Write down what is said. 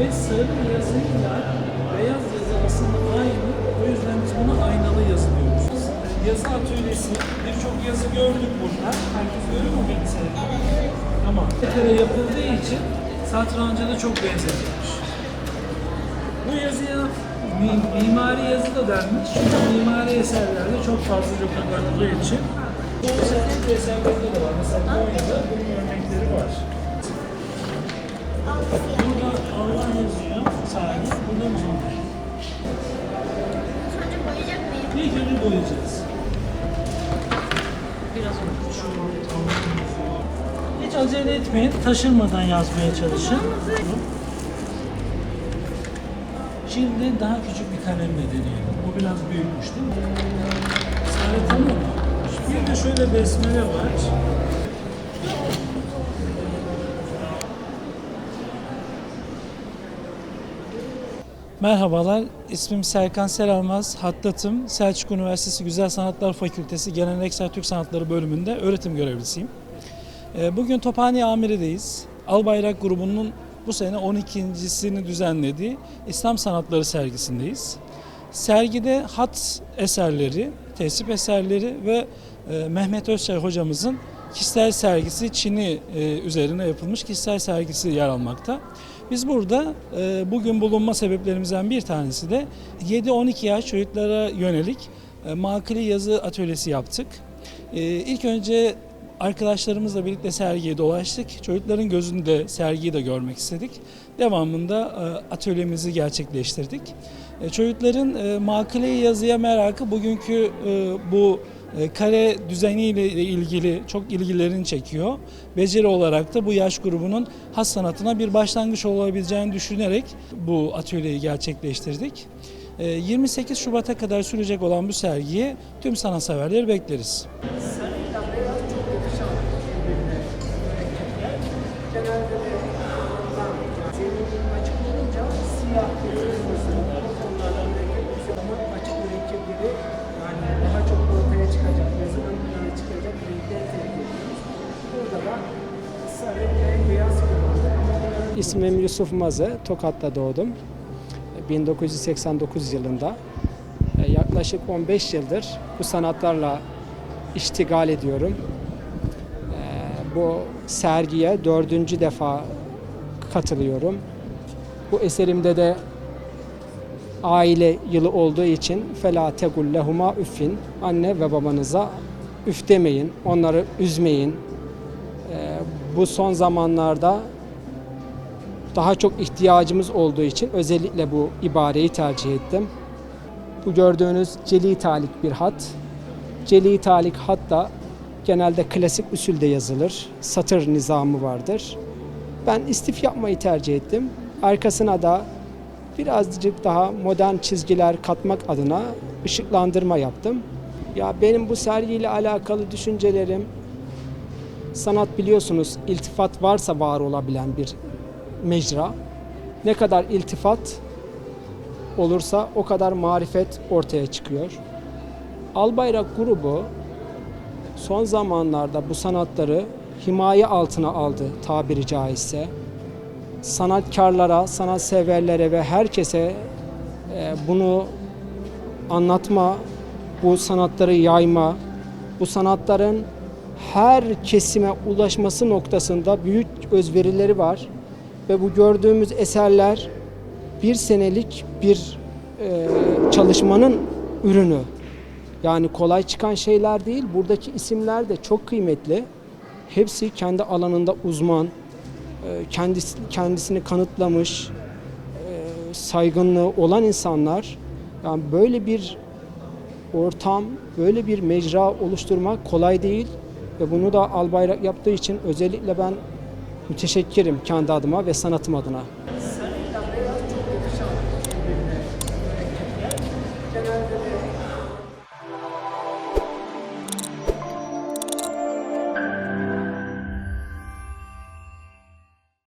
Ve sarı yazıyla beyaz yazı aslında aynı. O yüzden biz buna aynalı yazı diyoruz. Yazı atölyesi, birçok yazı gördük burada. Herkes görüyor mu bilgisayarda? Tamam. Tekrar yapıldığı için satranca da çok benzetilmiş. Bu yazıya mimari yazı da denmiş. Çünkü mimari eserlerde çok fazlaca kullanıldığı için. Bu sanat eserlerde de var. Mesela Konya'da bunun örnekleri var. Burada Allah yazıyor, sahip. Burada Muhammed. Sonra boyayacak mıyım? İlk önce boyayacağız. Biraz Hiç acele etmeyin, taşırmadan yazmaya çalışın. Şimdi daha küçük bir kalemle deneyelim. Bu biraz büyükmüş değil mi? Sarı tamam mı? Bir de şöyle besmele var. Merhabalar, ismim Serkan Seralmaz, Hattatım, Selçuk Üniversitesi Güzel Sanatlar Fakültesi Geleneksel Türk Sanatları bölümünde öğretim görevlisiyim. Bugün Tophane Amire'deyiz. Albayrak grubunun bu sene 12.sini düzenlediği İslam Sanatları sergisindeyiz. Sergide hat eserleri, tesip eserleri ve Mehmet Özçay hocamızın kişisel sergisi Çin'i üzerine yapılmış kişisel sergisi yer almakta. Biz burada bugün bulunma sebeplerimizden bir tanesi de 7-12 yaş çocuklara yönelik makale yazı atölyesi yaptık. İlk önce arkadaşlarımızla birlikte sergiye dolaştık. Çocukların gözünde sergiyi de görmek istedik. Devamında atölyemizi gerçekleştirdik. Çocukların makale yazıya merakı bugünkü bu kare düzeniyle ilgili çok ilgilerini çekiyor. Beceri olarak da bu yaş grubunun has sanatına bir başlangıç olabileceğini düşünerek bu atölyeyi gerçekleştirdik. 28 Şubat'a kadar sürecek olan bu sergiye tüm sanatseverleri bekleriz. Sarıyla beyaz çok yakışan birbirine mürekkepler. Genelde de zeminin açık olunca siyah, kırmızı, o tonlardan mürekkep ama açık mürekkepleri yani daha çok ortaya çıkacak, yazının önüne çıkacak renkler tercih ediyoruz. Burada da sarı ve beyaz kullanılıyor. İsmim Yusuf Mazı, Tokat'ta doğdum. 1989 yılında. Yaklaşık 15 yıldır bu sanatlarla iştigal ediyorum. Bu sergiye 4. defa katılıyorum. Bu eserimde de aile yılı olduğu için فَلَا تَقُلْ لَهُمَا üffin, anne ve babanıza üf demeyin, onları üzmeyin. Bu son zamanlarda daha çok ihtiyacımız olduğu için özellikle bu ibareyi tercih ettim. Bu gördüğünüz celi talik bir hat. Celi talik hat da genelde klasik usulde yazılır. Satır nizamı vardır. Ben istif yapmayı tercih ettim. Arkasına da birazcık daha modern çizgiler katmak adına ışıklandırma yaptım. Ya benim bu sergiyle alakalı düşüncelerim, sanat biliyorsunuz iltifat varsa var olabilen bir mecra. Ne kadar iltifat olursa o kadar marifet ortaya çıkıyor. Albayrak grubu son zamanlarda bu sanatları himaye altına aldı tabiri caizse. Sanatkarlara, sanatseverlere ve herkese bunu anlatma, bu sanatları yayma, bu sanatların her kesime ulaşması noktasında büyük özverileri var. Ve bu gördüğümüz eserler bir senelik bir çalışmanın ürünü. Yani kolay çıkan şeyler değil. Buradaki isimler de çok kıymetli. Hepsi kendi alanında uzman, kendisini kanıtlamış, saygınlığı olan insanlar. Yani böyle bir ortam, böyle bir mecra oluşturmak kolay değil. Ve bunu da Albayrak yaptığı için özellikle ben müteşekkirim kendi adıma ve sanatım adına.